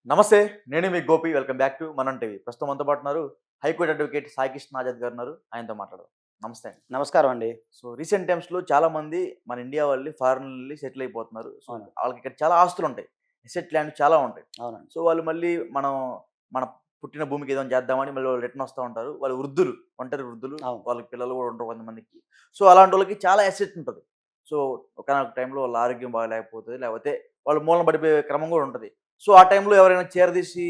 నమస్తే. నేను మీ Gopi. Welcome back to మనం టీవీ. ప్రస్తుతం మనతో పాటు ఉన్నారు హైకోర్టు అడ్వకేట్ సాయి కృష్ణ ఆజాద్ గారు ఉన్నారు. ఆయనతో మాట్లాడదాం. నమస్తే అండి. నమస్కారం అండి. సో రీసెంట్ టైమ్స్‌లో చాలామంది మన ఇండియా వాళ్ళు ఫారిన్ ఎళ్లి సెటిల్ అయిపోతున్నారు. సో అవును. ఆళ్ళకి ఇక్కడ చాలా ఆస్తులుంటాయి. ఎసెట్ ల్యాండ్ చాలా ఉంటాయి. అవునండి. సో వాళ్ళు మళ్ళీ మన పుట్టిన భూమికి ఏదైనా చేద్దామని మళ్ళీ వాళ్ళు రిటర్న్ వస్తా ఉంటారు. వాళ్ళు వృద్ధులు, ఒంటరి వృద్ధులు. అవును. వాళ్ళకి పిల్లలు కూడా ఉండరు కొంతమందికి. సో అలాంటోళ్ళకి చాలా ఎసెట్ ఉంటది. సో ఒకానొక టైంలో వాళ్ళ ఆరోగ్యం బాగాలేకపోతది. లేకపోతే వాళ్ళు మూలన పడిపోయే క్రమం కూడా ఉంటది. సో ఆ టైంలో ఎవరైనా చేరదీసి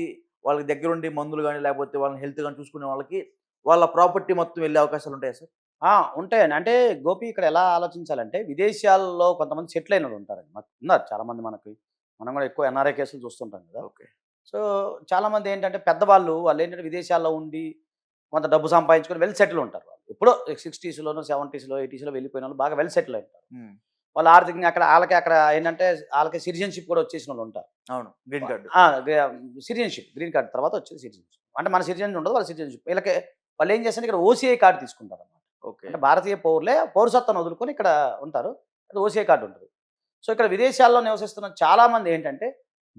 వాళ్ళకి దగ్గరుండి మందులు గాని, లేకపోతే వాళ్ళని హెల్త్ గాని చూసుకునే వాళ్ళకి వాళ్ళ ప్రాపర్టీ మొత్తం వెళ్ళే అవకాశాలు ఉంటాయా సార్? ఆ! ఉంటాయండి. అంటే గోపి ఇక్కడ ఎలా ఆలోచించాలంటే విదేశాల్లో కొంతమంది సెటిల్ అయినోళ్ళు ఉంటారండి. ఉన్నారు చాలామంది మనకి. మనం కూడా ఎక్కువ ఎన్ఆర్ఐ కేసులు చూస్తుంటాం కదా! ఓకే. సో, చాలామంది ఏంటంటే పెద్దవాళ్ళు వాళ్ళేంటంటే విదేశాల్లో ఉండి కొంత డబ్బు సంపాదించుకొని వెల్ సెటిల్ ఉంటారు వాళ్ళు. ఎప్పుడో 60స్‌లోనో, 70స్‌లో, 80స్‌లో వెళ్ళిపోయినోళ్ళు బాగా వెల్ సెటిల్ అయ్యుంటారు. హ్మ్. వాళ్ళు ఆర్థికంగా ఆళ్ళకి అక్కడ ఏంటంటే ఆళ్ళకి సిటిజన్‌షిప్ కూడా వచ్చేసినోళ్ళు ఉంటారు. అవును. Green card. ఆ! సిటిజన్‌షిప్ గ్రీన్ కార్డ్ తర్వాత వచ్చేది సిటిజన్‌షిప్. అంటే మన సిటిజన్ ఉండదు. వాళ్ళ సిటిజన్‌షిప్. వాళ్ళేం చేస్తారంటే ఇక్కడ ఓసీఐ కార్డ్ తీసుకుంటారన్నమాట. ఓకే. అంటే భారతీయ పౌరులే పౌరసత్వాన్ని వదులుకొని ఇక్కడ ఉంటారు. అది ఓసీఐ కార్డ్ ఉంటది. సో, ఇక్కడ విదేశాల్లో నివసిస్తున్న చాలామంది ఏంటంటే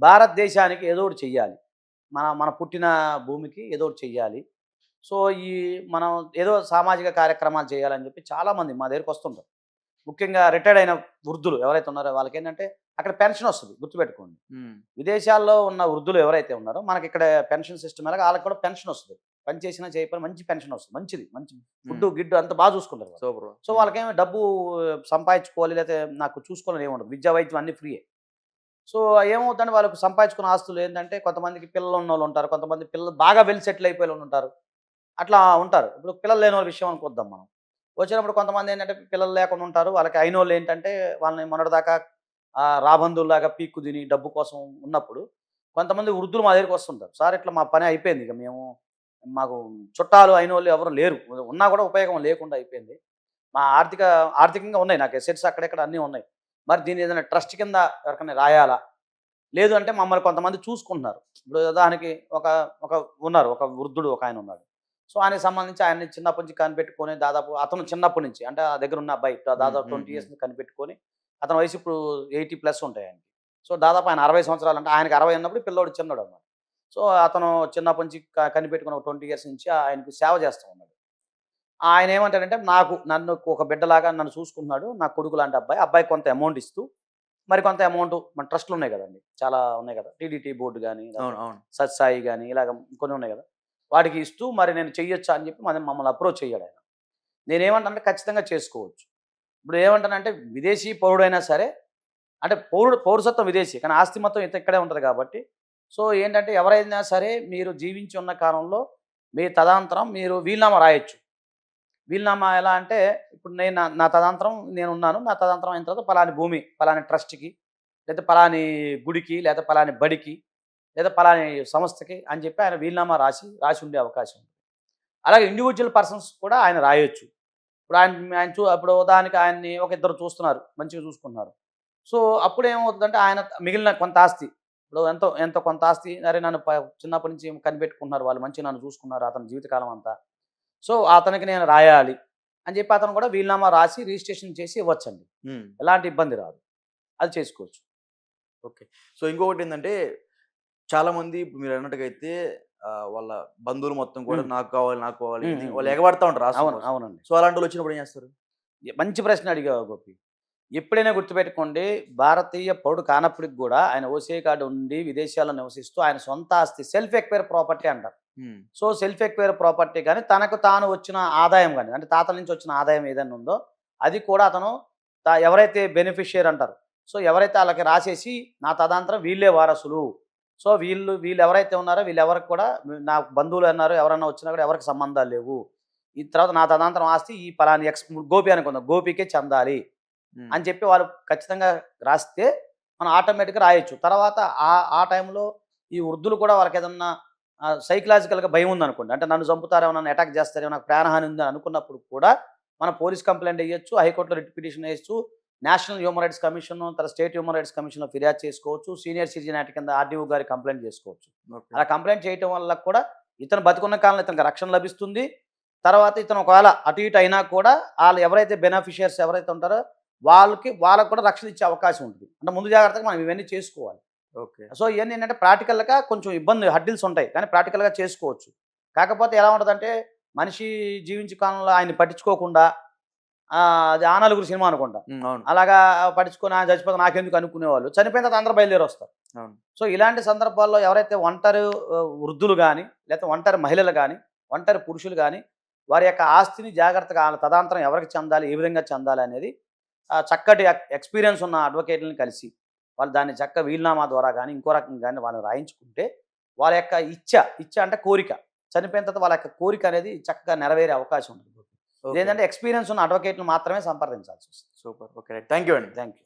భారతదేశానికి ఏదో ఒకటి చెయ్యాలి. మన మన పుట్టిన భూమికి ఏదో ఒకటి చెయ్యాలి. సో, ఈ మనం ఏదో సామాజిక కార్యక్రమాలు చేయాలని చెప్పి చాలామంది మా దగ్గరికొస్తుంటారు. ముఖ్యంగా రిటైర్డ్ అయిన వృద్ధులు ఎవరైతే ఉన్నారో వాళ్ళకేంటంటే అక్కడ పెన్షన్ వస్తది గుర్తుపెట్టుకోండి. హ్మ్. విదేశాల్లో ఉన్న వృద్ధులు ఎవరైతే ఉన్నారో మనకిక్కడ పెన్షన్ సిస్టమ్ ఎలాగో ఆళ్ళకి కూడా పెన్షన్ వస్తది. పని చేసినా చేయకపోయినా మంచి పెన్షన్ వస్తది. మంచిది. మంచి హ్మ్. ఫుడ్డు, గిడ్డు అంతా బా చూసుకుంటారు వాళ్ళు. సూపరు. సో, హ్మ్. వాళ్ళకేమి డబ్బు సంపాదించుకోవాలి లేతే నాకు చూసుకోవాలని ఏముండదు. విద్యా, వైద్యం అన్నీ ఫ్రీయే. సో, ఏమవుద్దంటే వాళ్ళకి సంపాదించుకున్న ఆస్తులు ఏంటంటే కొంతమందికి పిల్లలున్నోళ్ళుంటారు. కొంతమంది పిల్లలు బాగా వెల్ సెటిల్ అయిపోయినోళ్ళుంటారు. అట్లా ఉంటారు. ఇప్పుడు పిల్లలు లేనోళ్ళ విషయం అనుకొద్దాం మనం. వచ్చినప్పుడు కొంతమందేంటంటే పిల్లలు లేకుండా ఉంటారు. వాళ్ళకి అయినోళ్ళేంటంటే వాళ్ళని మొన్నటిదాకా రాబందుల్లాగా పీక్కు తిని డబ్బు కోసం ఉన్నప్పుడు, కొంతమంది వృద్ధులు మా దగ్గరికొస్తుంటారు. సార్ ఇట్లా మా పని అయిపోయింది. ఇక మాకు చుట్టాలు అయినోళ్ళు ఎవరు లేరు. ఉన్నా కూడా ఉపయోగం లేకుండా అయిపోయింది. మా ఆర్థికంగా ఉన్నాయి. నాకు అసెట్స్ అక్కడిక్కడ అన్నీ ఉన్నాయి. మరి దీన్ని ఏదైనా ట్రస్ట్ కింద ఎవరికైనా రాయాలా? లేదు అంటే మమ్మల్ని కొంతమంది చూసుకుంటున్నారు. ఇప్పుడు ఉదాహరణకి ఒక ఒక ఉన్నారు. ఒక వృద్ధుడు ఒకాయన ఉన్నాడు. సో, ఆయనకి సంబంధించి ఆయన్ని చిన్నప్పటి నుంచి కనిపెట్టుకొని దాదాపు అతను చిన్నప్పటి నుంచి అంటే ఆ దగ్గరున్న అబ్బాయి హ్మ్. దాదాపు హ్మ్. 20 హ్మ్. ఇయర్స్ నుంచి కనిపెట్టుకొని అతని వయసు ఇప్పుడు 80 ప్లస్ ఉంటాయి ఆయనకి. సో, దాదాపు ఆయన 60 సంవత్సరాలు అంటే ఆయనకి 60 ఉన్నప్పుడు పిల్లోడు చిన్నోడన్నమాట. సో, అతను చిన్నప్పటి నుంచి కనిపెట్టుకొని ఒక 20 ఇయర్స్ నుంచి ఆయనకి సేవ చేస్తా ఉన్నాడు. ఆయన ఏమంటాడంటే నన్ను ఒక బిడ్డలాగా నన్ను చూసుకుంటున్నాడు. నా కొడుకు లాంటి అబ్బాయి. అబ్బాయికి కొంత అమౌంట్ ఇస్తూ మరి కొంత అమౌంట్ మన ట్రస్ట్‌లున్నాయి గదండీ! చాలా ఉన్నాయి గదా! టీడీటీ బోర్డ్ గాని, లేతే అవును. అవును. సత్సాయి గాని ఇలాగ కొన్ని ఉన్నాయి గదా! వాటికి ఇస్తూ మరి నేను చెయ్యొచ్చా అని చెప్పి మమ్మల్ని అప్రోచ్ అయ్యాడాయన. నేనేమంటానంటే ఖచ్చితంగా చేసుకోవచ్చు. ఇప్పుడు ఏమంటానంటే విదేశీ పౌరుడైనా సరే అంటే పౌరసత్వం విదేశీ. కానీ ఆస్తి మొత్తం ఇక్కడే ఉంటది కాబట్టి సో, ఏంటంటే ఎవరైనా సరే మీరు జీవించి ఉన్న కాలంలో మీ తదనంతరం మీరు వీలునామా రాయొచ్చు. వీలునామా ఎలా అంటే, ఇప్పుడు నేను నా తదనంతరం నేనున్నాను. నా తదనంతరం అయిన తర్వాత పలాని భూమి, పలాని ట్రస్ట్‌కి, లేదా పలాని గుడికి, లేదా పలాని బడికి, లేదా పలాని సంస్థకి అని చెప్పి ఆయన వీలునామా రాసి ఉండే అవకాశం ఉంది. అలాగే ఇండివిడ్యువల్ పర్సన్స్ కూడా ఆయన రాయొచ్చు. ఇప్పుడు ఇప్పుడు ఉదాహరణకి ఆయన్ని ఒక ఇద్దరు చూస్తున్నారు. మంచిగా చూసుకుంటున్నారు. సో, అప్పుడేమవుతదంటే ఆయన మిగిలిన కొంత ఆస్తి, ఇప్పుడు ఎంతో ఎంతో కొంత ఆస్తి అరే నన్ను చిన్నప్పటి నుంచి కనిపెట్టుకున్నారు వాళ్ళు మంచిగా నన్ను చూసుకున్నారు అతని జీవితకాలం అంతా. సో, అతనికి నేను రాయాలి అని చెప్పి అతను కూడా వీలునామా రాసి రిజిస్ట్రేషన్ చేసి ఇవ్వచ్చండి. హ్మ్. ఎలాంటి ఇబ్బంది రాదు. అది చేసుకోవచ్చు. ఓకే. సో ఇంకొకటేందంటే చాలామంది ఇప్పుడు మీరన్నట్టుగా అయితే వాళ్ళ బంధువులు మొత్తం కూడా హ్మ్. నాకు కావాలి, నాకు కావాలి హ్మ్. ఇది హ్మ్. వాళ్ళు హ్మ్. ఎగబడతా ఉంటారు ఆస్తుల అవును. కోసం. అవునండి. సో అలాంటోళ్ళొచ్చినప్పుడు ఏం చేస్తారు? మంచి ప్రశ్న అడిగావు గోపి. ఎప్పుడైనా గుర్తుపెట్టుకోండి భారతీయ పౌరుడు కానప్పటికి గూడా ఆయన ఓసీఐ కార్డ్ ఉండి విదేశాల్లో నివసిస్తూ ఆయన సొంత ఆస్తి సెల్ఫ్ ఎక్వైర్ ప్రాపర్టీ అంటారు. హ్మ్. సో, సెల్ఫ్ ఎక్వైర్ ప్రాపర్టీ గాని, తనకు తాను వచ్చిన ఆదాయం గాని, అంటే తాతల నుంచి వచ్చిన ఆదాయం ఏదైనా ఉందో, అది కూడా అతను ఎవరైతే బెనిఫిషియరీ అంటారు. సో, ఎవరైతే ఆళ్ళకి రాసేసి, నా తదనంతరం వీళ్ళే వారసులు. సో, వీళ్ళెవరైతే ఉన్నారో వీళ్ళెవరికి కూడా నా బంధువులు అన్నారు ఎవరన్నా వచ్చినా కూడా ఎవరికి సంబంధాలు లేవు. ఈ తర్వాత నా తదనంతరం ఆస్తి ఈ పలాని గోపి అనుకుందాం. గోపికే చెందాలి హ్మ్. అని చెప్పి వాళ్ళు ఖచ్చితంగా రాస్తే, మనం ఆటోమేటిక్‌గా రాయొచ్చు. తర్వాత ఆ టైంలో ఈ వృద్ధులు కూడా వాళ్ళకేదన్నా సైకలాజికల్‌గా భయముందనుకోండి. అంటే నన్ను చంపుతారేమో, నన్ను అటాక్ చేస్తారేమో, నాకు ప్రాణహాని ఉందని అనుకున్నప్పుడు కూడా మనం పోలీస్ కంప్లెయింట్ ఎయొచ్చు. హైకోర్ట్‌లో రిట్ పిటిషన్ ఎయొచ్చు. నేషనల్ హ్యూమన్ రైట్స్ కమిషన్, తర్వాత స్టేట్ హ్యూమన్ రైట్స్ కమిషన్‌లో ఫిర్యాదు చేసుకోవచ్చు. సీనియర్ సిటిజన్ యాక్ట్ కింద ఆర్‌డీఓ గారికి కంప్లెయింట్ చేసుకోవచ్చు. ఓకే. అలా కంప్లెయింట్ చేయటం వల్ల కూడా ఇతను బతికున్న కాలంలో ఇతనికి రక్షణ లభిస్తుంది. తర్వాత ఇతను ఒకవేళ అటు ఇటు అయినా కూడా ఆళ్ళు ఎవరైతే బెనిఫిషియర్స్ ఎవరైతే ఉంటారో వాళ్ళకి కూడా రక్షణ ఇచ్చే అవకాశం ఉంటుంది. అంటే ముందు జాగ్రత్తగా మనం ఇవన్నీ చేసుకోవాలి. ఓకే. సో ఇవన్నీ ఏంటంటే ప్రాక్టికల్‌గా కొంచెం ఇబ్బంది హడ్డిల్స్ ఉంటాయి. కానీ ప్రాక్టికల్‌గా చేసుకోవచ్చు. కాకపోతే ఎలా ఉంటదంటే మనిషి జీవించే కాలంలో ఆయన్ని పట్టించుకోకుండా అది 'ఆ నలుగురు' సినిమా అనుకుంటా. అవును. అలాగా పట్టించుకొని చచ్చిపోతే నాకెందుకు అనుకునేవాళ్ళు. చనిపోయిన తర్వాత అందరూ బయలుదేరొస్తారు. అవును. సో ఇలాంటి సందర్భాల్లో ఎవరైతే ఒంటరి వృద్ధులు గాని, లేకపోతే ఒంటరి మహిళలు గాని, ఒంటరి పురుషులు గాని, వారి యొక్క ఆస్తిని జాగ్రత్తగా ఆళ్ళ తదనంతరం ఎవరికి చెందాలి, ఏ విధంగా చెందాలి అనేది చక్కటి ఎక్స్‌పీరియన్స్ ఉన్న అడ్వకేట్‌లని కలిసి, వాళ్ళు దాన్ని చక్కగా వీలునామా ద్వారా గాని, ఇంకో రకంగా గాని వాళ్ళు రాయించుకుంటే, వాళ్ళ యొక్క ఇచ్చ అంటే కోరిక. చనిపోయిన తర్వాత వాళ్ళ యొక్క కోరిక అనేది చక్కగా నెరవేరే అవకాశం ఉంటుంది. ఓకే. ఇదేంటంటే ఎక్స్‌పీరియన్స్ ఉన్న అడ్వకేట్‌ని మాత్రమే సంప్రదించాల్సొస్తుంది. సూపర్. ఓకే. థాంక్ యూ అండి. Thank you.